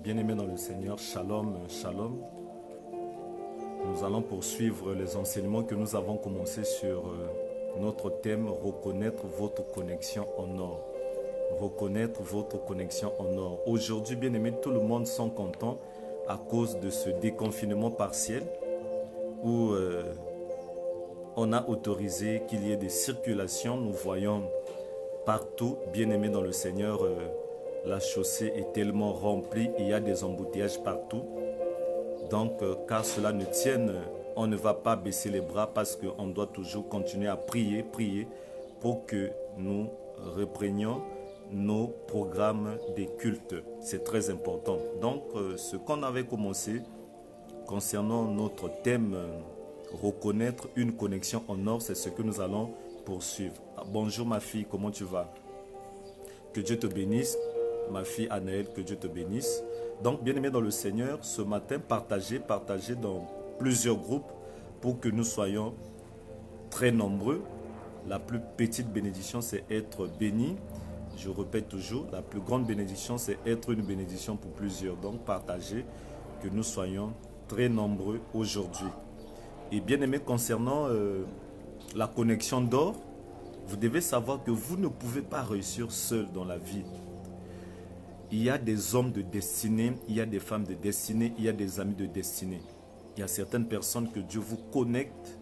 Bien-aimés dans le Seigneur, shalom, shalom. Nous allons poursuivre les enseignements que nous avons commencés sur notre thème « Reconnaître votre connexion en or ». Reconnaître votre connexion en or. Aujourd'hui, bien-aimés, tout le monde sont contents à cause de ce déconfinement partiel où on a autorisé qu'il y ait des circulations. Nous voyons partout, bien-aimés dans le Seigneur, la chaussée est tellement remplie, il y a des embouteillages partout. Donc, car cela ne tienne, on ne va pas baisser les bras parce qu'on doit toujours continuer à prier pour que nous reprenions nos programmes des cultes. C'est très important. Donc, ce qu'on avait commencé concernant notre thème, reconnaître une connexion en or, c'est ce que nous allons poursuivre. Bonjour ma fille, comment tu vas? Que Dieu te bénisse. Ma fille Anaëlle, que Dieu te bénisse. Donc, bien-aimés dans le Seigneur, ce matin, partagez dans plusieurs groupes pour que nous soyons très nombreux. La plus petite bénédiction, c'est être béni. Je répète toujours, la plus grande bénédiction, c'est être une bénédiction pour plusieurs. Donc, partagez, que nous soyons très nombreux aujourd'hui. Et bien-aimés, concernant la connexion d'or, vous devez savoir que vous ne pouvez pas réussir seul dans la vie. Il y a des hommes de destinée, il y a des femmes de destinée, il y a des amis de destinée. Il y a certaines personnes que Dieu vous connecte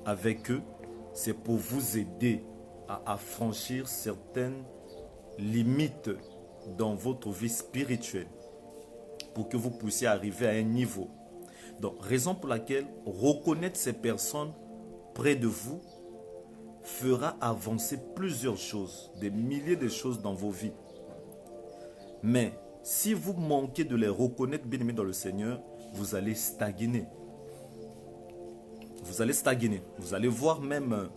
avec eux. C'est pour vous aider à affranchir certaines limites dans votre vie spirituelle. Pour que vous puissiez arriver à un niveau. Donc, raison pour laquelle reconnaître ces personnes près de vous fera avancer plusieurs choses, des milliers de choses dans vos vies. Mais si vous manquez de les reconnaître, bien-aimés dans le Seigneur, vous allez stagner. Vous allez stagner. Vous allez voir même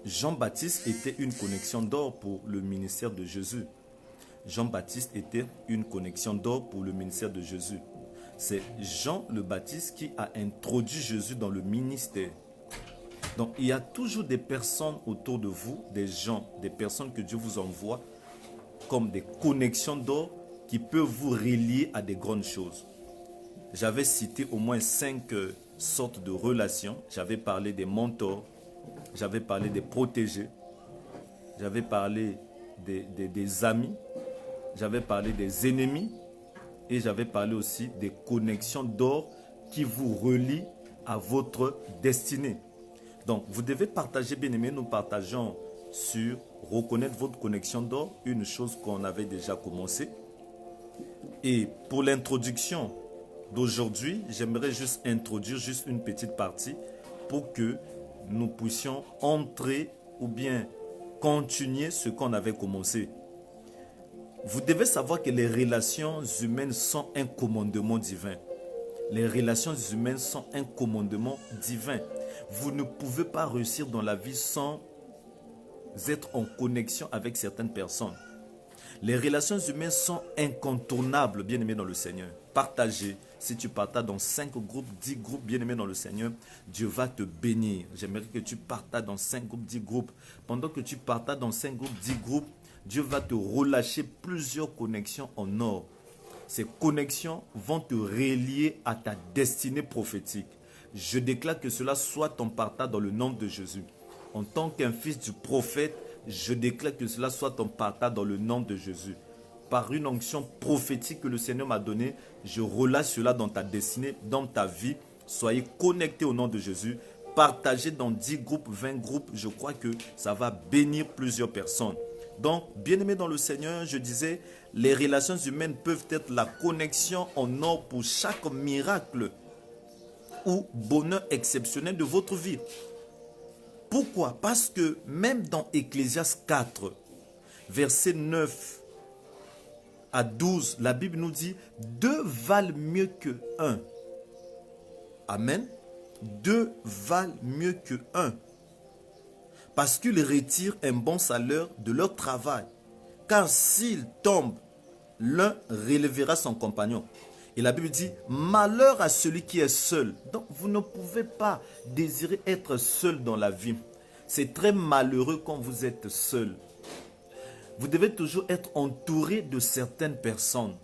Jean-Baptiste était une connexion d'or pour le ministère de Jésus. Jean-Baptiste était une connexion d'or pour le ministère de Jésus. C'est Jean le Baptiste qui a introduit Jésus dans le ministère. Donc il y a toujours des personnes autour de vous, des gens, des personnes que Dieu vous envoie comme des connexions d'or qui peuvent vous relier à des grandes choses. J'avais cité au moins 5 sortes de relations. J'avais parlé des mentors, j'avais parlé des protégés, j'avais parlé des amis, j'avais parlé des ennemis et j'avais parlé aussi des connexions d'or qui vous relient à votre destinée. Donc, vous devez partager, bien aimé, nous partageons sur reconnaître votre connexion d'or, une chose qu'on avait déjà commencé. Et pour l'introduction d'aujourd'hui, j'aimerais juste introduire juste une petite partie pour que nous puissions entrer ou bien continuer ce qu'on avait commencé. Vous devez savoir que les relations humaines sont un commandement divin. Les relations humaines sont un commandement divin. Vous ne pouvez pas réussir dans la vie sans être en connexion avec certaines personnes. Les relations humaines sont incontournables, bien-aimés dans le Seigneur. Partagez. Si tu partages dans 5 groupes, 10 groupes, bien-aimés dans le Seigneur, Dieu va te bénir. J'aimerais que tu partages dans 5 groupes, 10 groupes. Pendant que tu partages dans 5 groupes, 10 groupes, Dieu va te relâcher plusieurs connexions en or. Ces connexions vont te relier à ta destinée prophétique. Je déclare que cela soit ton partage dans le nom de Jésus. En tant qu'un fils du prophète, je déclare que cela soit ton partage dans le nom de Jésus. Par une onction prophétique que le Seigneur m'a donnée, je relâche cela dans ta destinée, dans ta vie. Soyez connectés au nom de Jésus. Partagez dans 10 groupes, 20 groupes. Je crois que ça va bénir plusieurs personnes. Donc, bien-aimés dans le Seigneur, je disais, les relations humaines peuvent être la connexion en or pour chaque miracle ou bonheur exceptionnel de votre vie. Pourquoi? Parce que même dans Ecclésiaste 4, versets 9 à 12, la Bible nous dit « Deux valent mieux que un ». Amen. Deux valent mieux que un. Parce qu'ils retirent un bon salaire de leur travail. Car s'ils tombent, l'un relèvera son compagnon. Et la Bible dit, malheur à celui qui est seul. Donc, vous ne pouvez pas désirer être seul dans la vie. C'est très malheureux quand vous êtes seul. Vous devez toujours être entouré de certaines personnes.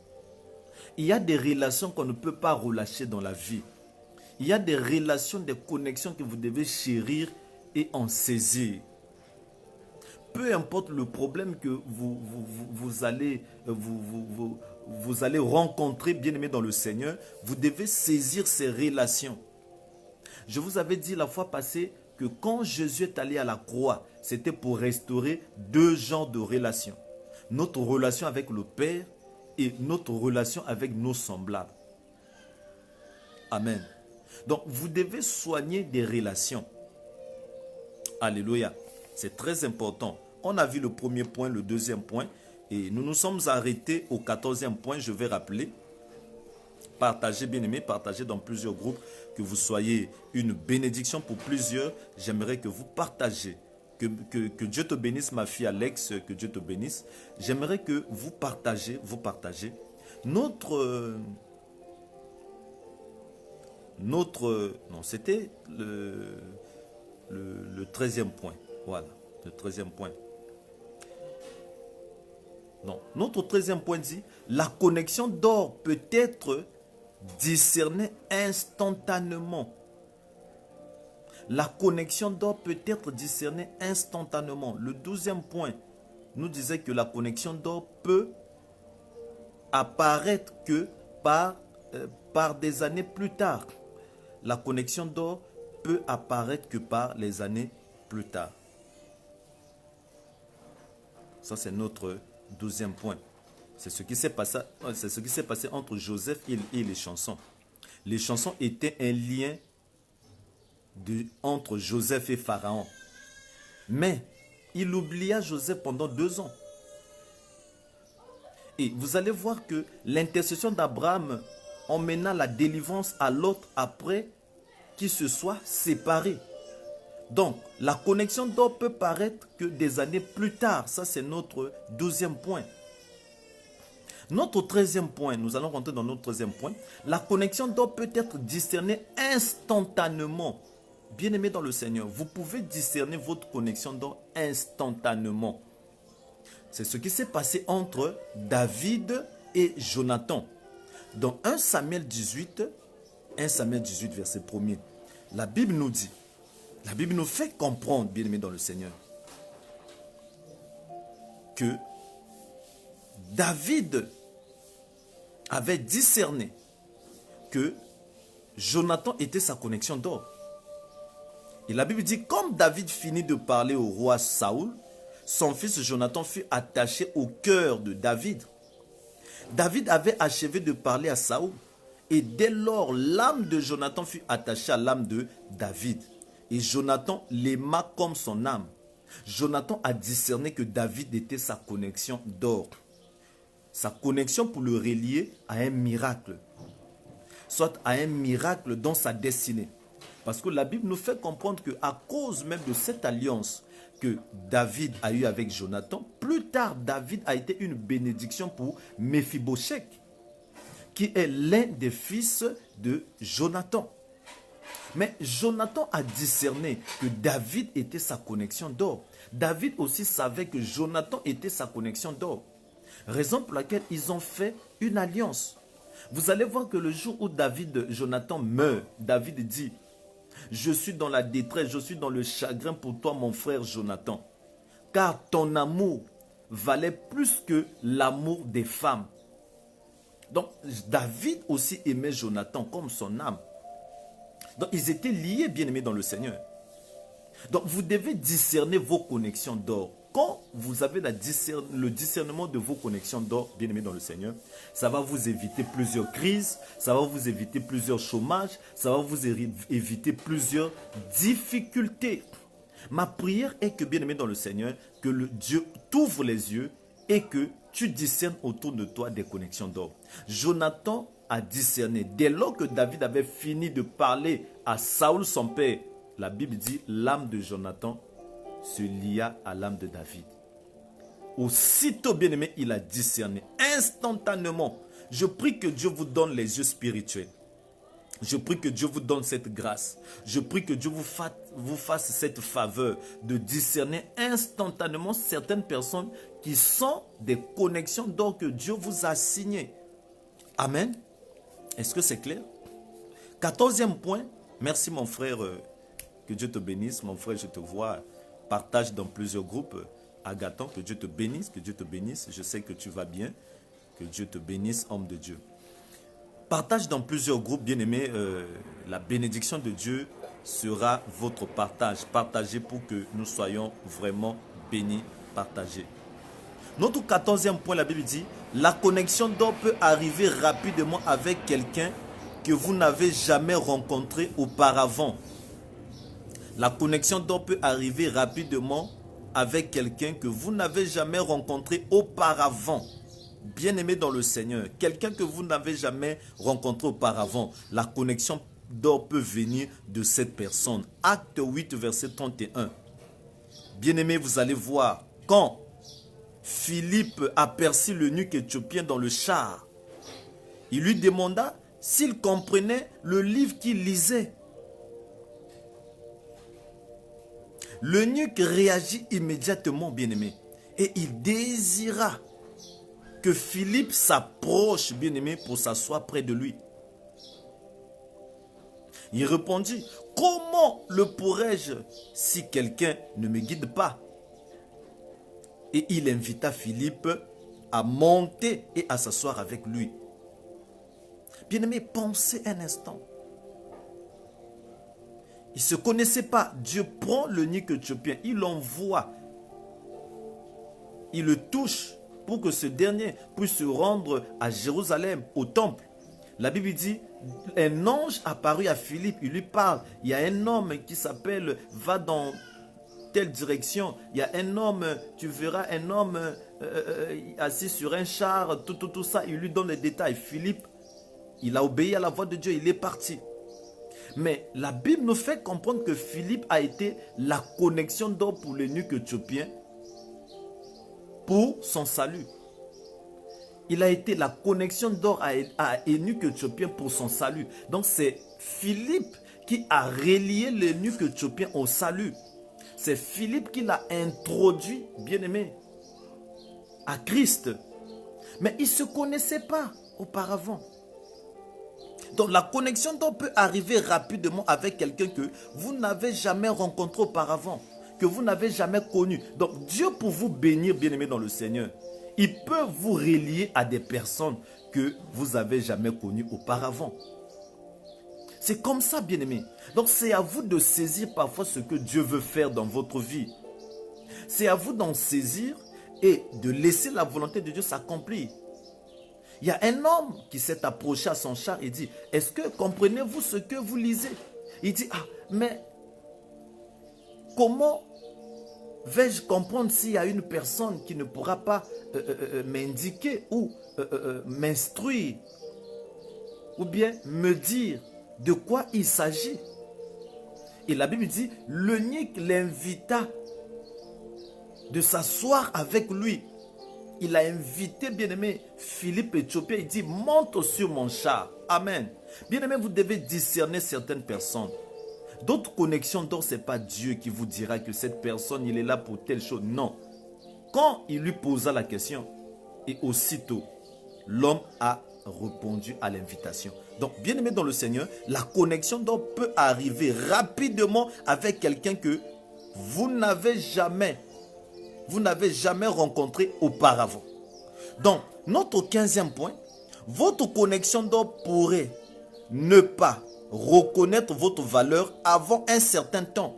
Il y a des relations qu'on ne peut pas relâcher dans la vie. Il y a des relations, des connexions que vous devez chérir et en saisir. Peu importe le problème que vous allez rencontrer, bien-aimé dans le Seigneur, vous devez saisir ces relations. Je vous avais dit la fois passée que quand Jésus est allé à la croix, c'était pour restaurer deux genres de relations. Notre relation avec le Père et notre relation avec nos semblables. Amen. Donc, vous devez soigner des relations. Alléluia. C'est très important. On a vu le premier point, le deuxième point. Et nous nous sommes arrêtés au 14e point. Je vais rappeler. Partagez, bien aimé, partagez dans plusieurs groupes. Que vous soyez une bénédiction pour plusieurs. J'aimerais que vous partagez. Que Dieu te bénisse, ma fille Alex. Que Dieu te bénisse. J'aimerais que vous partagez. Non, c'était le 13e point. Voilà, le 13e point. Non, notre 13e point dit, la connexion d'or peut être discernée instantanément. La connexion d'or peut être discernée instantanément. Le 12e point nous disait que la connexion d'or peut apparaître que par des années plus tard. La connexion d'or peut apparaître que par les années plus tard. Ça, c'est notre 12e point. C'est ce qui s'est passé entre Joseph et les chansons. Les chansons étaient un lien entre Joseph et Pharaon. Mais il oublia Joseph pendant 2 ans. Et vous allez voir que l'intercession d'Abraham emmena la délivrance à l'autre après qu'ils se soient séparés. Donc, la connexion d'or peut paraître que des années plus tard. Ça, c'est notre 12e point. Notre 13e point, nous allons rentrer dans notre 13e point. La connexion d'or peut être discernée instantanément. Bien-aimé dans le Seigneur, vous pouvez discerner votre connexion d'or instantanément. C'est ce qui s'est passé entre David et Jonathan. Dans 1 Samuel 18, verset 1er, la Bible nous dit, la Bible nous fait comprendre, bien-aimé dans le Seigneur, que David avait discerné que Jonathan était sa connexion d'or. Et la Bible dit, comme David finit de parler au roi Saoul, son fils Jonathan fut attaché au cœur de David. David avait achevé de parler à Saoul. Et dès lors, l'âme de Jonathan fut attachée à l'âme de David. Et Jonathan l'aima comme son âme. Jonathan a discerné que David était sa connexion d'or. Sa connexion pour le relier à un miracle. Soit à un miracle dans sa destinée. Parce que la Bible nous fait comprendre qu'à cause même de cette alliance que David a eue avec Jonathan, plus tard, David a été une bénédiction pour Méphibosheth, qui est l'un des fils de Jonathan. Mais Jonathan a discerné que David était sa connexion d'or. David aussi savait que Jonathan était sa connexion d'or. Raison pour laquelle ils ont fait une alliance. Vous allez voir que le jour où Jonathan meurt, David dit, je suis dans la détresse, je suis dans le chagrin pour toi, mon frère Jonathan. Car ton amour valait plus que l'amour des femmes. Donc, David aussi aimait Jonathan comme son âme. Donc, ils étaient liés, bien-aimés dans le Seigneur. Donc, vous devez discerner vos connexions d'or. Quand vous avez le discernement de vos connexions d'or, bien-aimés dans le Seigneur, ça va vous éviter plusieurs crises, ça va vous éviter plusieurs chômages, ça va vous éviter plusieurs difficultés. Ma prière est que, bien-aimé dans le Seigneur, que Dieu t'ouvre les yeux et que tu discernes autour de toi des connexions d'or. Jonathan a discerné. Dès lors que David avait fini de parler à Saoul, son père, la Bible dit, l'âme de Jonathan se lia à l'âme de David. Aussitôt, bien-aimé, il a discerné instantanément. Je prie que Dieu vous donne les yeux spirituels. Je prie que Dieu vous donne cette grâce. Je prie que Dieu vous fasse cette faveur de discerner instantanément certaines personnes qui sont des connexions d'or que Dieu vous a signées. Amen. Est-ce que c'est clair? 14e point. Merci mon frère. Que Dieu te bénisse. Mon frère, je te vois. Partage dans plusieurs groupes. Agathon, que Dieu te bénisse. Que Dieu te bénisse. Je sais que tu vas bien. Que Dieu te bénisse, homme de Dieu. Partage dans plusieurs groupes, bien-aimés. La bénédiction de Dieu sera votre partage. Partagez pour que nous soyons vraiment bénis. Partagez. Notre 14e point, la Bible dit, la connexion d'or peut arriver rapidement avec quelqu'un que vous n'avez jamais rencontré auparavant. La connexion d'or peut arriver rapidement avec quelqu'un que vous n'avez jamais rencontré auparavant. Bien-aimé dans le Seigneur, quelqu'un que vous n'avez jamais rencontré auparavant, la connexion d'or peut venir de cette personne. Acte 8, verset 31. Bien-aimé, vous allez voir, quand Philippe aperçut l'eunuque éthiopien dans le char, il lui demanda s'il comprenait le livre qu'il lisait. L'eunuque réagit immédiatement, bien-aimé, et il désira que Philippe s'approche, bien-aimé, pour s'asseoir près de lui. Il répondit, comment le pourrais-je si quelqu'un ne me guide pas? Et il invita Philippe à monter et à s'asseoir avec lui. Bien-aimé, pensez un instant. Il ne se connaissait pas. Dieu prend l'eunuque éthiopien, il l'envoie. Il le touche pour que ce dernier puisse se rendre à Jérusalem, au temple. La Bible dit, un ange apparut à Philippe, il lui parle. Il y a un homme qui s'appelle, va dans telle direction. Il y a un homme, tu verras un homme assis sur un char, tout ça. Il lui donne les détails. Philippe, il a obéi à la voix de Dieu, il est parti. Mais la Bible nous fait comprendre que Philippe a été la connexion d'or pour l'eunuque éthiopien pour son salut. Il a été la connexion d'or à l'eunuque éthiopien pour son salut. Donc c'est Philippe qui a relié l'eunuque éthiopien au salut. C'est Philippe qui l'a introduit, bien-aimé, à Christ. Mais il ne se connaissait pas auparavant. Donc la connexion d'or peut arriver rapidement avec quelqu'un que vous n'avez jamais rencontré auparavant, que vous n'avez jamais connu. Donc Dieu, pour vous bénir, bien-aimé dans le Seigneur, il peut vous relier à des personnes que vous n'avez jamais connues auparavant. C'est comme ça, bien-aimé. Donc c'est à vous de saisir parfois ce que Dieu veut faire dans votre vie. C'est à vous d'en saisir et de laisser la volonté de Dieu s'accomplir. Il y a un homme qui s'est approché à son char et dit, est-ce que comprenez-vous ce que vous lisez? Il dit, ah, mais comment vais-je comprendre s'il y a une personne qui ne pourra pas m'indiquer ou m'instruire ou bien me dire de quoi il s'agit? Et la Bible dit, l'eunuque l'invita de s'asseoir avec lui. Il a invité, bien-aimé, Philippe éthiopien. Il dit, monte sur mon char. Amen. Bien-aimé, vous devez discerner certaines personnes. D'autres connexions d'or, ce n'est pas Dieu qui vous dira que cette personne, il est là pour telle chose. Non. Quand il lui posa la question, et aussitôt, l'homme a répondu à l'invitation. Donc, bien-aimé dans le Seigneur, la connexion d'or peut arriver rapidement avec quelqu'un que vous n'avez jamais rencontré auparavant. Donc, notre 15e point, votre connexion d'or pourrait ne pas reconnaître votre valeur avant un certain temps.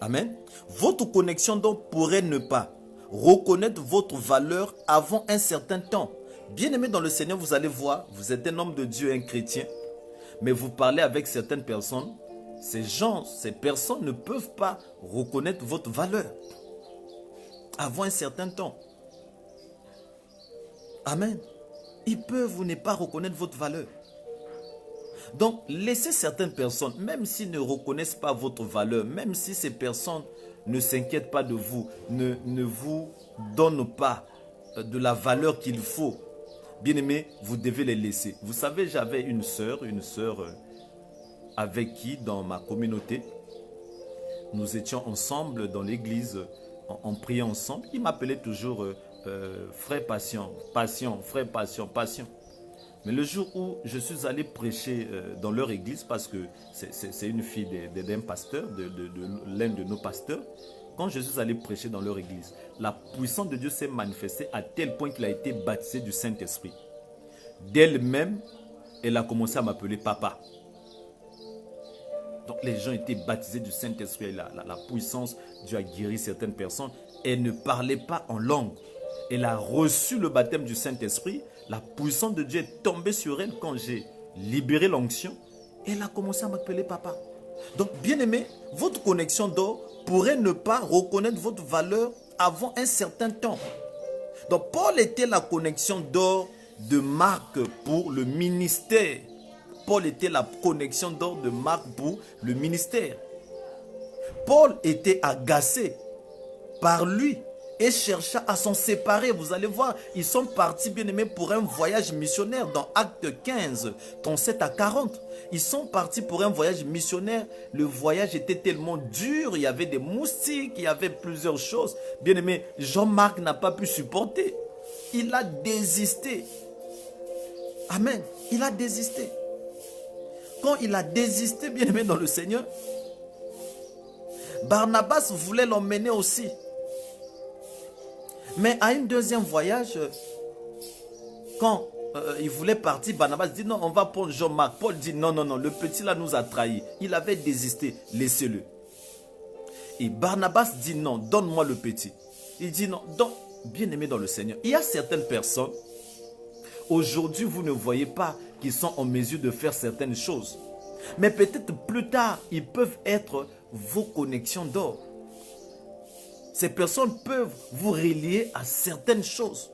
Amen. Votre connexion d'or pourrait ne pas reconnaître votre valeur avant un certain temps. Bien-aimé dans le Seigneur, vous allez voir, vous êtes un homme de Dieu, un chrétien, mais vous parlez avec certaines personnes. Ces personnes ne peuvent pas reconnaître votre valeur avant un certain temps. Amen. Ils peuvent ou ne pas reconnaître votre valeur. Donc, laissez certaines personnes, même s'ils ne reconnaissent pas votre valeur, même si ces personnes ne s'inquiètent pas de vous, ne vous donnent pas de la valeur qu'il faut, bien aimé, vous devez les laisser. Vous savez, j'avais une sœur avec qui, dans ma communauté, nous étions ensemble dans l'église, on priait ensemble. Il m'appelait toujours frère passion, passion, frère passion, passion. Mais le jour où je suis allé prêcher dans leur église, parce que c'est une fille d'un pasteur, de l'un de nos pasteurs, quand je suis allé prêcher dans leur église, la puissance de Dieu s'est manifestée à tel point qu'il a été baptisé du Saint-Esprit. D'elle-même, elle a commencé à m'appeler papa. Donc les gens étaient baptisés du Saint-Esprit. La puissance, Dieu a guéri certaines personnes. Elle ne parlait pas en langue. Elle a reçu le baptême du Saint-Esprit. La puissance de Dieu est tombée sur elle quand j'ai libéré l'onction. Elle a commencé à m'appeler papa. Donc, bien aimé, votre connexion d'or pourrait ne pas reconnaître votre valeur avant un certain temps. Donc, Paul était la connexion d'or de Marc pour le ministère. Paul était la connexion d'or de Marc pour le ministère. Paul était agacé par lui et chercha à s'en séparer. Vous allez voir, ils sont partis, bien aimés, pour un voyage missionnaire dans Actes 15, 37 à 40. Ils sont partis pour un voyage missionnaire. Le voyage était tellement dur, il y avait des moustiques, il y avait plusieurs choses. Bien aimé, Jean-Marc n'a pas pu supporter. Il a désisté. Amen. Il a désisté. Quand il a désisté, bien aimé dans le Seigneur, Barnabas voulait l'emmener aussi. Mais à un deuxième voyage, quand il voulait partir, Barnabas dit non, on va prendre Jean-Marc. Paul dit non, non, non, le petit là nous a trahis. Il avait désisté, laissez-le. Et Barnabas dit non, donne-moi le petit. Il dit non, donc, bien aimé dans le Seigneur. Il y a certaines personnes, aujourd'hui vous ne voyez pas qu'ils sont en mesure de faire certaines choses. Mais peut-être plus tard, ils peuvent être vos connexions d'or. Ces personnes peuvent vous relier à certaines choses.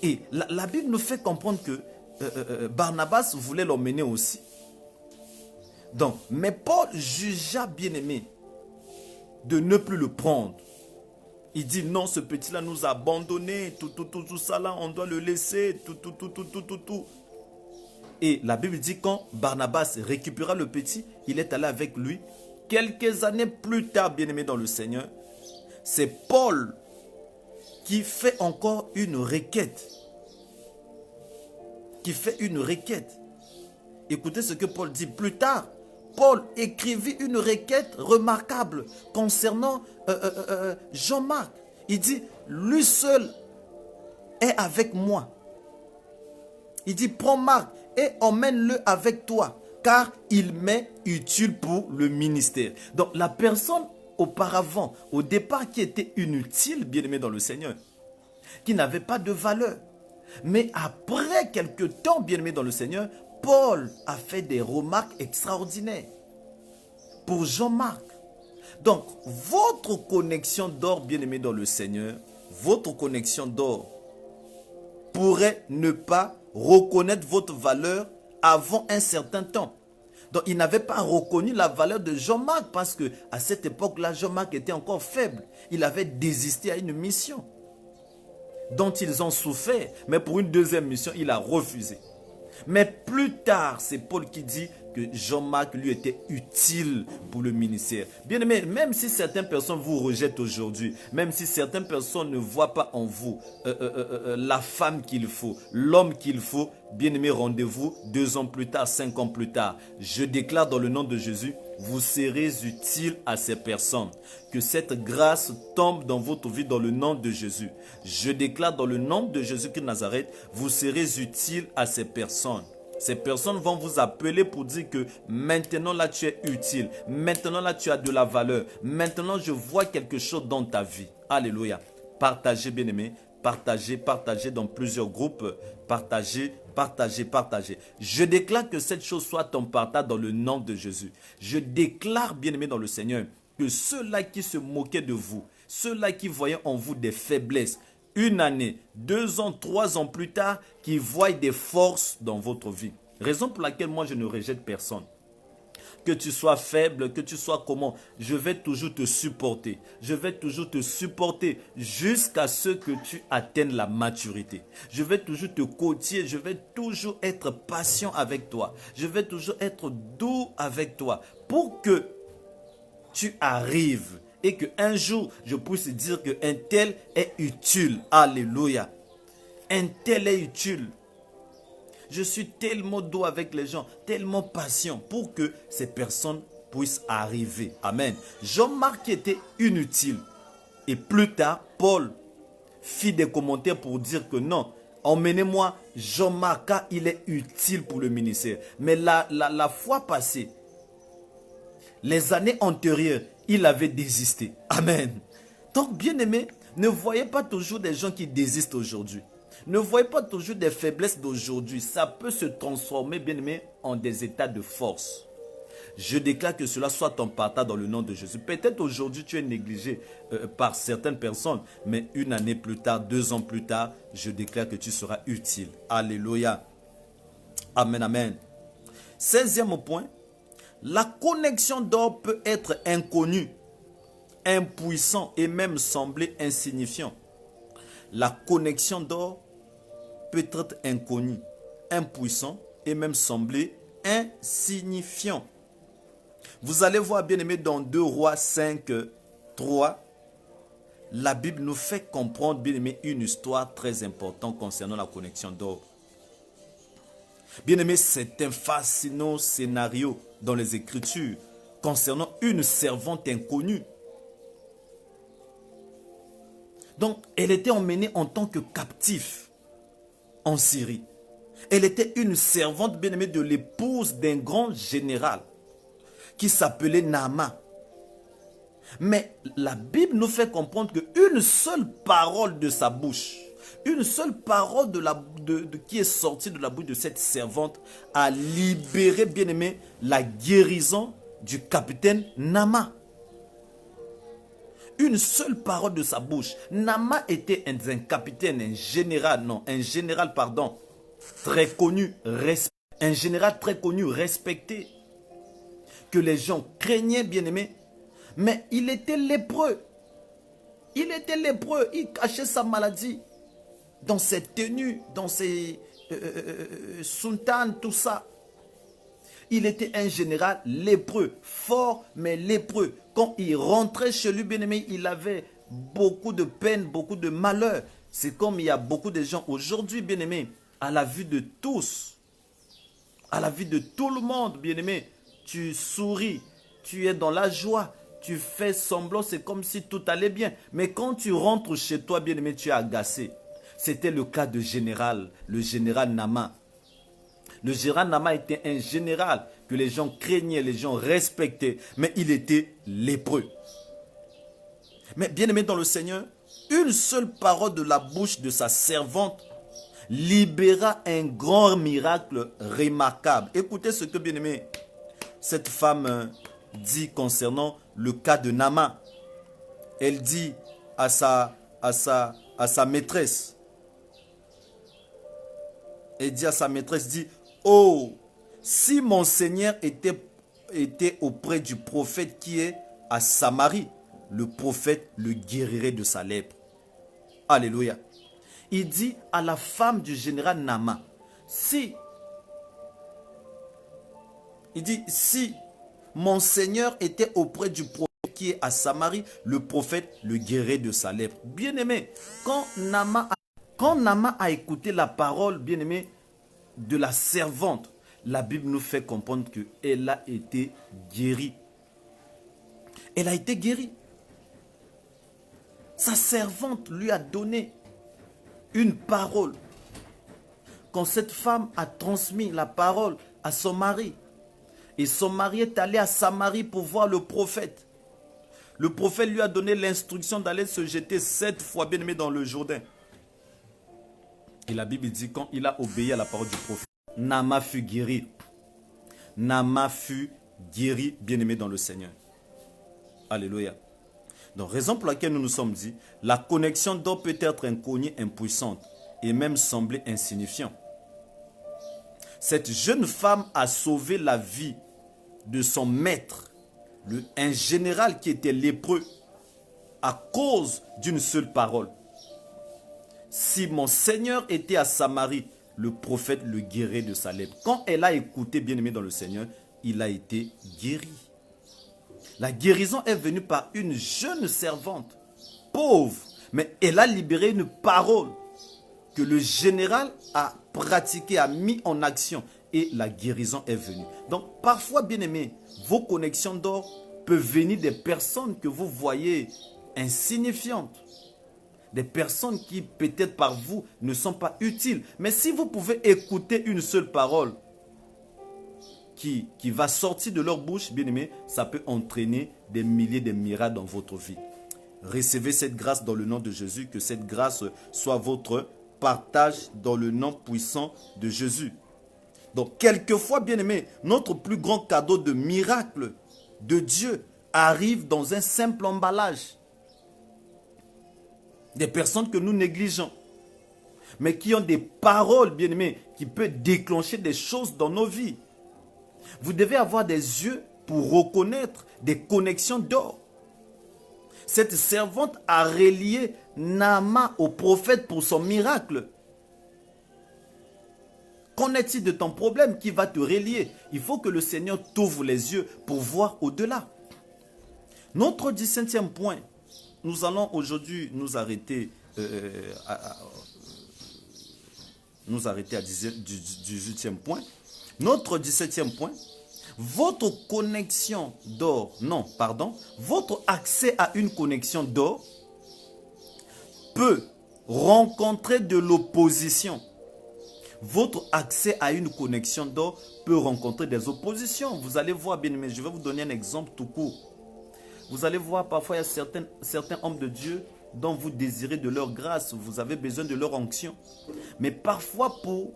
Et la Bible nous fait comprendre que Barnabas voulait l'emmener aussi. Donc, mais Paul jugea bien aimé de ne plus le prendre. Il dit non, ce petit-là nous a abandonnés, tout ça là, on doit le laisser, tout. Et la Bible dit quand Barnabas récupéra le petit, il est allé avec lui. Quelques années plus tard, bien aimé dans le Seigneur, c'est Paul qui fait encore une requête. Écoutez ce que Paul dit plus tard. Paul écrivit une requête remarquable concernant Jean-Marc. Il dit, lui seul est avec moi. Il dit, prends Marc et emmène-le avec toi, car il m'est utile pour le ministère. Donc la personne auparavant, au départ, qui était inutile, bien aimé dans le Seigneur, qui n'avait pas de valeur. Mais après quelques temps, bien aimé dans le Seigneur, Paul a fait des remarques extraordinaires pour Jean-Marc. Donc, votre connexion d'or, bien aimé dans le Seigneur, votre connexion d'or pourrait ne pas reconnaître votre valeur avant un certain temps. Donc, il n'avait pas reconnu la valeur de Jean-Marc parce que à cette époque-là, Jean-Marc était encore faible. Il avait désisté à une mission dont ils ont souffert, mais pour une deuxième mission, il a refusé. Mais plus tard, c'est Paul qui dit que Jean-Marc lui était utile pour le ministère. Bien aimé, même si certaines personnes vous rejettent aujourd'hui, même si certaines personnes ne voient pas en vous la femme qu'il faut, l'homme qu'il faut, bien aimé, rendez-vous 2 ans plus tard, 5 ans plus tard. Je déclare dans le nom de Jésus, vous serez utile à ces personnes. Que cette grâce tombe dans votre vie dans le nom de Jésus. Je déclare dans le nom de Jésus-Christ de Nazareth, vous serez utile à ces personnes. Ces personnes vont vous appeler pour dire que maintenant là tu es utile. Maintenant là tu as de la valeur. Maintenant je vois quelque chose dans ta vie. Alléluia. Partagez bien aimé. Partagez dans plusieurs groupes. Partagez. Je déclare que cette chose soit en partage dans le nom de Jésus. Je déclare bien aimé dans le Seigneur que ceux-là qui se moquaient de vous, ceux-là qui voyaient en vous des faiblesses, 1 année, 2 ans, 3 ans plus tard, qui voient des forces dans votre vie. Raison pour laquelle moi je ne rejette personne. Que tu sois faible, que tu sois comment, je vais toujours te supporter. Je vais toujours te supporter jusqu'à ce que tu atteignes la maturité. Je vais toujours te côtier, je vais toujours être patient avec toi. Je vais toujours être doux avec toi pour que tu arrives et qu'un jour, je puisse dire qu'un tel est utile. Alléluia. Un tel est utile. Je suis tellement doux avec les gens, tellement patient pour que ces personnes puissent arriver. Amen. Jean-Marc était inutile. Et plus tard, Paul fit des commentaires pour dire que non, emmenez-moi Jean-Marc, car il est utile pour le ministère. Mais la fois passée, les années antérieures, il avait désisté. Amen. Donc, bien-aimés, ne voyez pas toujours des gens qui désistent aujourd'hui. Ne voyez pas toujours des faiblesses d'aujourd'hui. Ça peut se transformer, bien-aimé, en des états de force. Je déclare que cela soit ton partage dans le nom de Jésus. Peut-être aujourd'hui tu es négligé par certaines personnes, mais une année plus tard, 2 ans plus tard, je déclare que tu seras utile. Alléluia. Amen, amen. 16e point, la connexion d'or peut être inconnue, impuissant et même sembler insignifiant. La connexion d'or peut être inconnue, impuissant et même sembler insignifiant. Vous allez voir, bien aimé, dans 2 Rois 5, 3, la Bible nous fait comprendre, bien aimé, une histoire très importante concernant la connexion d'or. Bien aimé, c'est un fascinant scénario dans les Écritures concernant une servante inconnue. Donc, elle était emmenée en tant que captive en Syrie. Elle était une servante, bien aimée, de l'épouse d'un grand général qui s'appelait Naaman. Mais la Bible nous fait comprendre qu'une seule parole de sa bouche, une seule parole qui est sortie de la bouche de cette servante a libéré, bien aimé, la guérison du capitaine Naaman. Une seule parole de sa bouche. Naaman était un capitaine, un général, très connu, un général très connu, respecté, que les gens craignaient, bien aimé, mais il était lépreux. Il était lépreux, il cachait sa maladie dans ses tenues, dans ses soutanes, tout ça. Il était un général lépreux, fort mais lépreux. Quand il rentrait chez lui, bien aimé, il avait beaucoup de peine, beaucoup de malheur. C'est comme il y a beaucoup de gens aujourd'hui, bien aimé, à la vue de tous, à la vue de tout le monde, bien aimé, tu souris, tu es dans la joie, tu fais semblant, c'est comme si tout allait bien. Mais quand tu rentres chez toi, bien aimé, tu es agacé. C'était le cas de général, le général Naaman. Le général Naaman était un général que les gens craignaient, les gens respectaient, mais il était lépreux. Mais bien aimé dans le Seigneur, une seule parole de la bouche de sa servante libéra un grand miracle remarquable. Écoutez ce que, bien aimé, cette femme dit concernant le cas de Naaman. Elle dit à sa maîtresse, oh, si mon Seigneur était auprès du prophète qui est à Samarie, le prophète le guérirait de sa lèpre. Alléluia. Il dit à la femme du général Naaman, si mon Seigneur était auprès du prophète qui est à Samarie, le prophète le guérirait de sa lèpre. Bien-aimé, quand Naaman a écouté la parole, bien-aimé, de la servante, la Bible nous fait comprendre qu'elle a été guérie. Elle a été guérie. Sa servante lui a donné une parole. Quand cette femme a transmis la parole à son mari, et son mari est allé à Samarie pour voir le prophète. Le prophète lui a donné l'instruction d'aller se jeter 7 fois, bien aimé, dans le Jourdain. Et la Bible dit, quand il a obéi à la parole du prophète, Naaman fut guéri. Naaman fut guéri, bien aimé dans le Seigneur. Alléluia. Donc, raison pour laquelle nous nous sommes dit, la connexion d'or peut être inconnue, impuissante et même sembler insignifiante. Cette jeune femme a sauvé la vie de son maître, un général qui était lépreux, à cause d'une seule parole. Si mon Seigneur était à Samarie, le prophète le guérirait de sa lèpre. Quand elle a écouté, bien aimé dans le Seigneur, il a été guéri. La guérison est venue par une jeune servante, pauvre, mais elle a libéré une parole que le général a pratiquée, a mis en action et la guérison est venue. Donc parfois, bien aimés, vos connexions d'or peuvent venir des personnes que vous voyez insignifiantes. Des personnes qui peut-être par vous ne sont pas utiles. Mais si vous pouvez écouter une seule parole qui va sortir de leur bouche, bien aimé, ça peut entraîner des milliers de miracles dans votre vie. Recevez cette grâce dans le nom de Jésus, que cette grâce soit votre partage dans le nom puissant de Jésus. Donc, quelquefois, bien aimé, notre plus grand cadeau de miracle de Dieu arrive dans un simple emballage. Des personnes que nous négligeons, mais qui ont des paroles, bien aimés, qui peuvent déclencher des choses dans nos vies. Vous devez avoir des yeux pour reconnaître des connexions d'or. Cette servante a relié Naaman au prophète pour son miracle. Qu'en est-il de ton problème qui va te relier? Il faut que le Seigneur t'ouvre les yeux pour voir au-delà. Notre 17e point, nous allons aujourd'hui nous arrêter à 18e point. Notre 17e point, votre connexion d'or, votre accès à une connexion d'or peut rencontrer de l'opposition. Votre accès à une connexion d'or peut rencontrer des oppositions. Vous allez voir, bien aimé, je vais vous donner un exemple tout court. Vous allez voir, parfois, il y a certains hommes de Dieu dont vous désirez de leur grâce, vous avez besoin de leur onction. Mais parfois, pour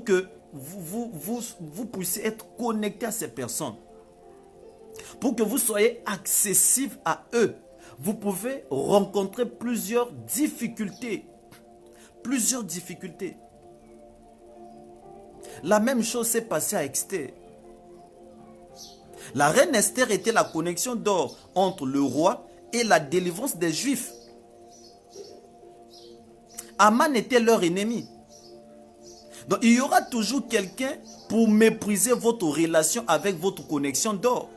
que vous puissiez être connecté à ces personnes, pour que vous soyez accessible à eux, vous pouvez rencontrer plusieurs difficultés. Plusieurs difficultés. La même chose s'est passée à Esther. La reine Esther était la connexion d'or entre le roi et la délivrance des Juifs. Aman était leur ennemi. Donc il y aura toujours quelqu'un pour mépriser votre relation avec votre connexion d'or.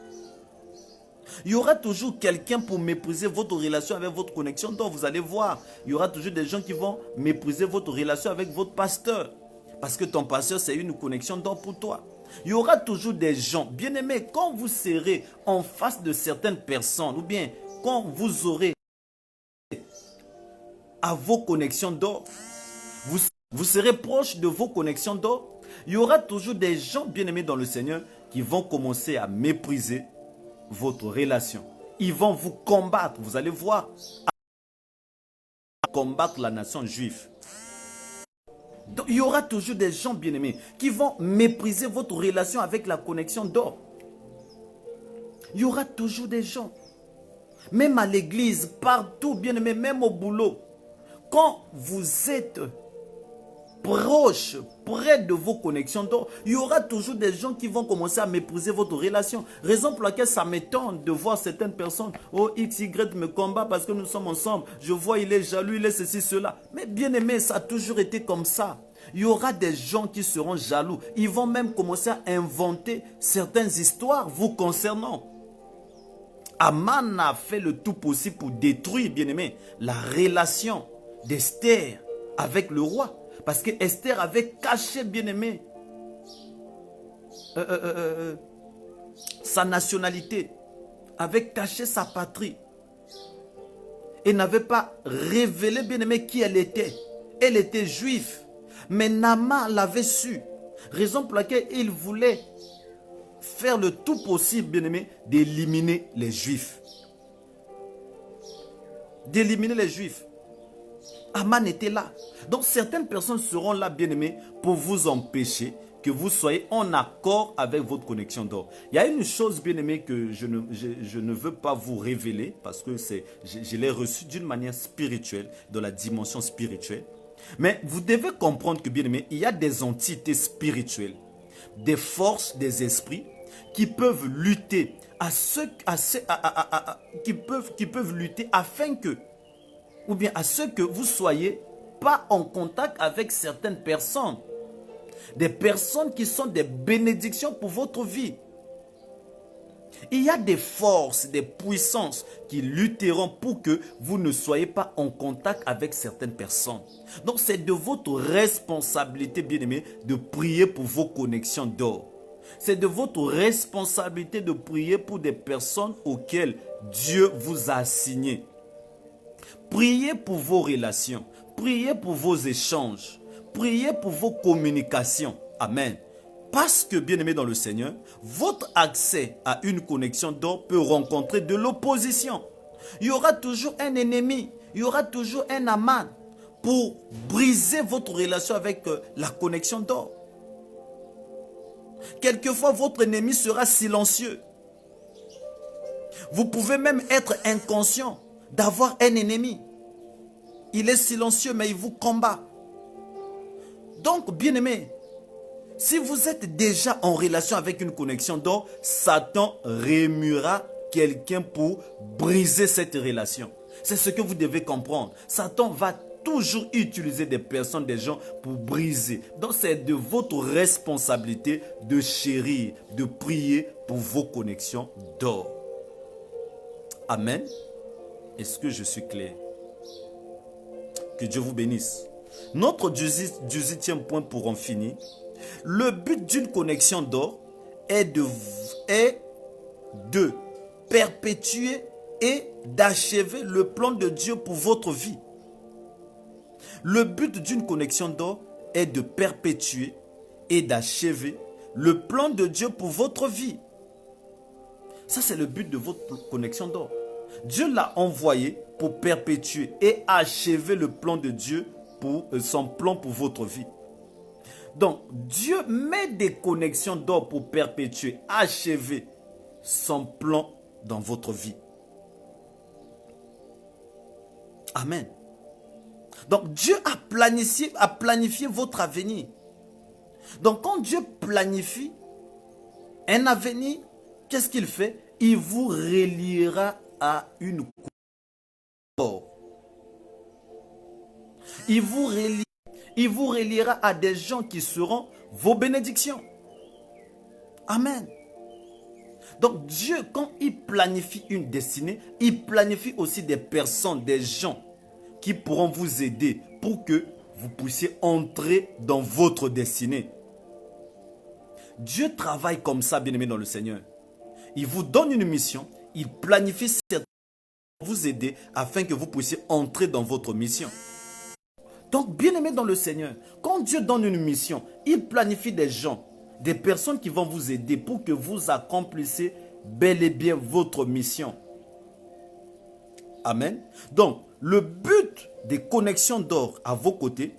Il y aura toujours quelqu'un pour mépriser votre relation avec votre connexion d'or. Vous allez voir, il y aura toujours des gens qui vont mépriser votre relation avec votre pasteur. Parce que ton pasteur, c'est une connexion d'or pour toi. Il y aura toujours des gens, bien aimés, quand vous serez en face de certaines personnes, ou bien quand vous aurez à vos connexions d'or, vous serez proche de vos connexions d'or, il y aura toujours des gens, bien aimés dans le Seigneur, qui vont commencer à mépriser votre relation. Ils vont vous combattre, vous allez voir, combattre la nation juive. Donc, il y aura toujours des gens, bien-aimés, qui vont mépriser votre relation avec la connexion d'or. Il y aura toujours des gens, même à l'église, partout, bien-aimés, même au boulot. Quand vous êtes proche, près de vos connexions d'or, il y aura toujours des gens qui vont commencer à mépriser votre relation. Raison pour laquelle ça m'étonne de voir certaines personnes. Oh, XY me combat parce que nous sommes ensemble. Je vois, il est jaloux, il est ceci, cela. Mais bien aimé, ça a toujours été comme ça. Il y aura des gens qui seront jaloux. Ils vont même commencer à inventer certaines histoires vous concernant. Aman a fait le tout possible pour détruire, bien aimé, la relation d'Esther avec le roi. Parce que Esther avait caché, bien aimé, sa nationalité, avait caché sa patrie et n'avait pas révélé, bien aimé, qui elle était. Elle était juive, mais Naaman l'avait su. Raison pour laquelle il voulait faire le tout possible, bien aimé, d'éliminer les juifs. D'éliminer les juifs. Aman était là. Donc certaines personnes seront là, bien aimés, pour vous empêcher que vous soyez en accord avec votre connexion d'or. Il y a une chose, bien aimée, que je ne veux pas vous révéler parce que je l'ai reçu d'une manière spirituelle, dans la dimension spirituelle. Mais vous devez comprendre que, bien aimé, il y a des entités spirituelles, des forces, des esprits qui peuvent lutter qui peuvent lutter afin que, ou bien à ce que vous soyez pas en contact avec certaines personnes. Des personnes qui sont des bénédictions pour votre vie. Il y a des forces, des puissances qui lutteront pour que vous ne soyez pas en contact avec certaines personnes. Donc c'est de votre responsabilité, bien-aimé, de prier pour vos connexions d'or. C'est de votre responsabilité de prier pour des personnes auxquelles Dieu vous a assignées. Priez pour vos relations. Priez pour vos échanges. Priez pour vos communications. Amen. Parce que, bien-aimé dans le Seigneur, votre accès à une connexion d'or peut rencontrer de l'opposition. Il y aura toujours un ennemi, il y aura toujours un aman pour briser votre relation avec la connexion d'or. Quelquefois, votre ennemi sera silencieux. Vous pouvez même être inconscient d'avoir un ennemi. Il est silencieux, mais il vous combat. Donc, bien-aimé, si vous êtes déjà en relation avec une connexion d'or, Satan remuera quelqu'un pour briser cette relation. C'est ce que vous devez comprendre. Satan va toujours utiliser des personnes, des gens pour briser. Donc c'est de votre responsabilité de chérir, de prier pour vos connexions d'or. Amen. Est-ce que je suis clair? Que Dieu vous bénisse. Notre 18e point pour en finir. Le but d'une connexion d'or est de perpétuer et d'achever le plan de Dieu pour votre vie. Le but d'une connexion d'or est de perpétuer et d'achever le plan de Dieu pour votre vie. Ça, c'est le but de votre connexion d'or. Dieu l'a envoyé pour perpétuer et achever le plan de Dieu pour son plan pour votre vie. Donc, Dieu met des connexions d'or pour perpétuer, achever son plan dans votre vie. Amen. Donc, Dieu a planifié votre avenir. Donc, quand Dieu planifie un avenir, qu'est-ce qu'il fait? Il vous reliera à une connexion. Il vous reliera à des gens qui seront vos bénédictions. Amen. Donc Dieu, quand il planifie une destinée, il planifie aussi des personnes, des gens qui pourront vous aider pour que vous puissiez entrer dans votre destinée. Dieu travaille comme ça, bien-aimé dans le Seigneur. Il vous donne une mission, il planifie certaines choses pour vous aider afin que vous puissiez entrer dans votre mission. Donc, bien-aimé dans le Seigneur, quand Dieu donne une mission, il planifie des gens, des personnes qui vont vous aider pour que vous accomplissiez bel et bien votre mission. Amen. Donc, le but des connexions d'or à vos côtés,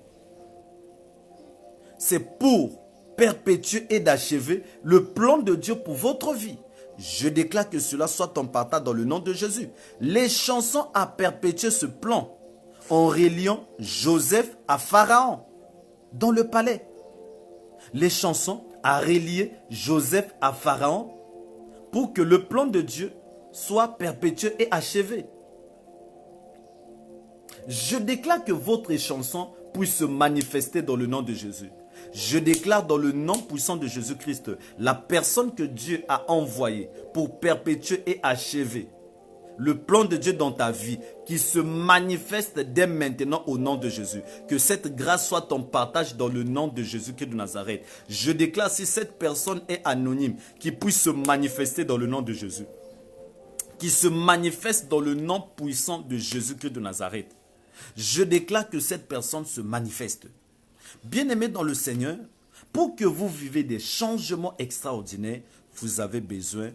c'est pour perpétuer et d'achever le plan de Dieu pour votre vie. Je déclare que cela soit en partage dans le nom de Jésus. Les chansons à perpétuer ce plan en reliant Joseph à Pharaon dans le palais. Les chansons à relier Joseph à Pharaon pour que le plan de Dieu soit perpétué et achevé. Je déclare que votre chanson puisse se manifester dans le nom de Jésus. Je déclare dans le nom puissant de Jésus-Christ, la personne que Dieu a envoyée pour perpétuer et achever le plan de Dieu dans ta vie, qui se manifeste dès maintenant au nom de Jésus. Que cette grâce soit ton partage dans le nom de Jésus-Christ de Nazareth. Je déclare, si cette personne est anonyme, qu'il puisse se manifester dans le nom de Jésus. Qui se manifeste dans le nom puissant de Jésus-Christ de Nazareth. Je déclare que cette personne se manifeste. Bien-aimé dans le Seigneur, pour que vous vivez des changements extraordinaires, vous avez besoin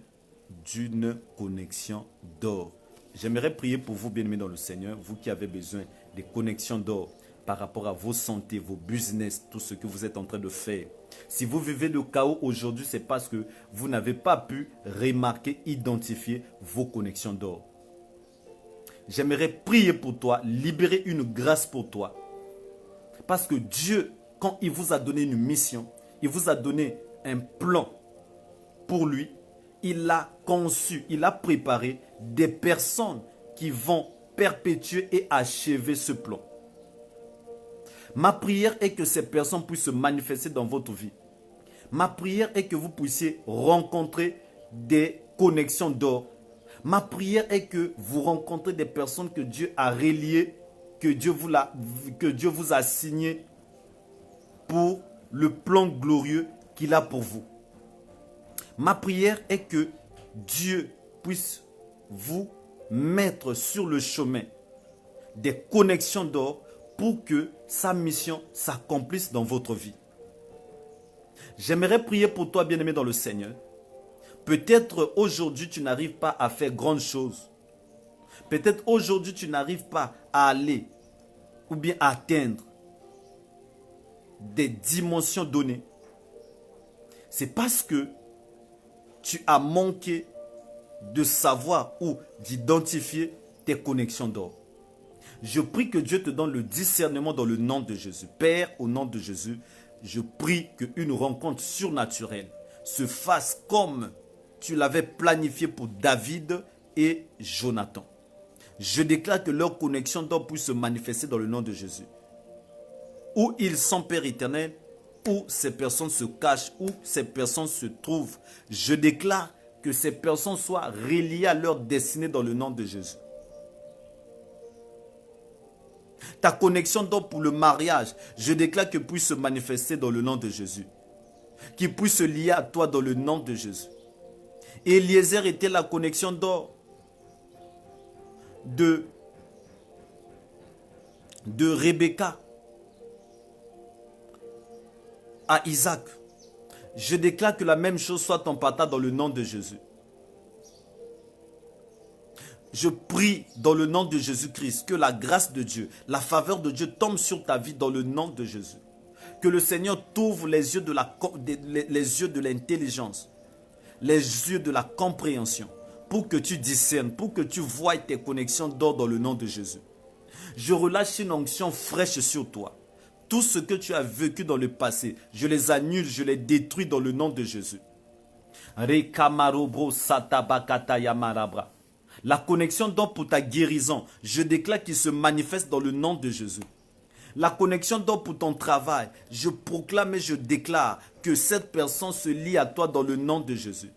d'une connexion d'or. J'aimerais prier pour vous, bien-aimés dans le Seigneur, vous qui avez besoin des connexions d'or par rapport à vos santé, vos business, tout ce que vous êtes en train de faire. Si vous vivez le chaos aujourd'hui, c'est parce que vous n'avez pas pu remarquer, identifier vos connexions d'or. J'aimerais prier pour toi, libérer une grâce pour toi. Parce que Dieu, quand il vous a donné une mission, il vous a donné un plan pour lui, il a conçu, il a préparé des personnes qui vont perpétuer et achever ce plan. Ma prière est que ces personnes puissent se manifester dans votre vie. Ma prière est que vous puissiez rencontrer des connexions d'or. Ma prière est que vous rencontrez des personnes que Dieu a reliées, que Dieu vous a signées pour le plan glorieux qu'il a pour vous. Ma prière est que Dieu puisse vous mettre sur le chemin des connexions d'or pour que sa mission s'accomplisse dans votre vie. J'aimerais prier pour toi, bien-aimé dans le Seigneur. Peut-être aujourd'hui, tu n'arrives pas à faire grandes choses. Peut-être aujourd'hui, tu n'arrives pas à aller ou bien à atteindre des dimensions données. C'est parce que tu as manqué de savoir ou d'identifier tes connexions d'or. Je prie que Dieu te donne le discernement dans le nom de Jésus. Père, au nom de Jésus, je prie qu'une rencontre surnaturelle se fasse comme tu l'avais planifié pour David et Jonathan. Je déclare que leur connexion d'or puisse se manifester dans le nom de Jésus. Où ils sont, Père éternel, où ces personnes se cachent, où ces personnes se trouvent, je déclare que ces personnes soient reliées à leur destinée dans le nom de Jésus. Ta connexion d'or pour le mariage, je déclare que puisse se manifester dans le nom de Jésus. Qu'il puisse se lier à toi dans le nom de Jésus. Eliezer était la connexion d'or de Rebecca à Isaac. Je déclare que la même chose soit ton partage dans le nom de Jésus. Je prie dans le nom de Jésus-Christ que la grâce de Dieu, la faveur de Dieu tombe sur ta vie dans le nom de Jésus. Que le Seigneur t'ouvre les yeux de l'intelligence, les yeux de la compréhension, pour que tu discernes, pour que tu voies tes connexions d'or dans le nom de Jésus. Je relâche une onction fraîche sur toi. Tout ce que tu as vécu dans le passé, je les annule, je les détruis dans le nom de Jésus. La connexion d'or pour ta guérison, je déclare qu'il se manifeste dans le nom de Jésus. La connexion d'or pour ton travail, je proclame et je déclare que cette personne se lie à toi dans le nom de Jésus.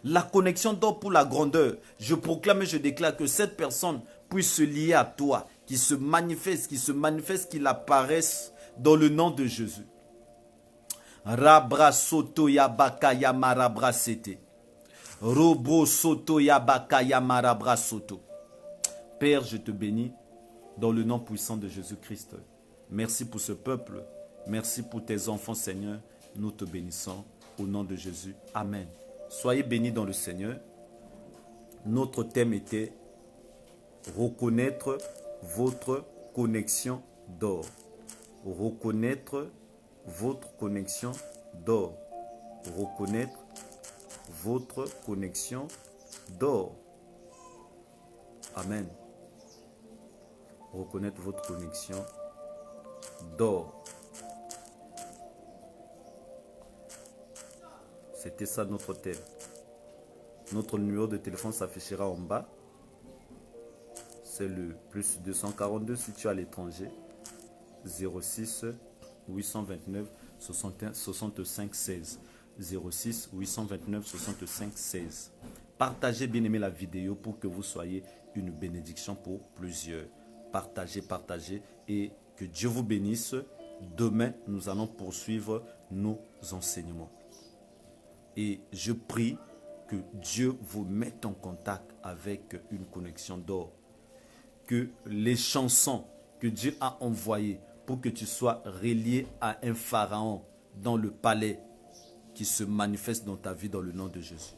La connexion d'or pour la grandeur, je proclame et je déclare que cette personne puisse se lier à toi, qu'il se manifeste, qu'il apparaisse dans le nom de Jésus. Rabra soto yabaka yamarabra sete. Robo soto yabaka yamarabra soto. Père, je te bénis dans le nom puissant de Jésus-Christ. Merci pour ce peuple. Merci pour tes enfants, Seigneur. Nous te bénissons au nom de Jésus. Amen. Soyez bénis dans le Seigneur. Notre thème était reconnaître votre connexion d'or. Reconnaître votre connexion d'or. Reconnaître votre connexion d'or. Amen. Reconnaître votre connexion d'or. C'était ça notre thème. Notre numéro de téléphone s'affichera en bas. C'est le plus 242 si tu es à l'étranger. 06 829 65 16. 06 829 65 16. Partagez bien aimé la vidéo pour que vous soyez une bénédiction pour plusieurs. Partagez et que Dieu vous bénisse. Demain, nous allons poursuivre nos enseignements. Et je prie que Dieu vous mette en contact avec une connexion d'or. Que les chansons que Dieu a envoyées pour que tu sois relié à un pharaon dans le palais qui se manifeste dans ta vie dans le nom de Jésus.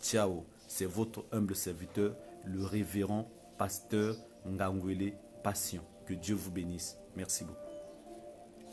Ciao, c'est votre humble serviteur, le révérend pasteur Ngangwele Passion. Que Dieu vous bénisse. Merci beaucoup.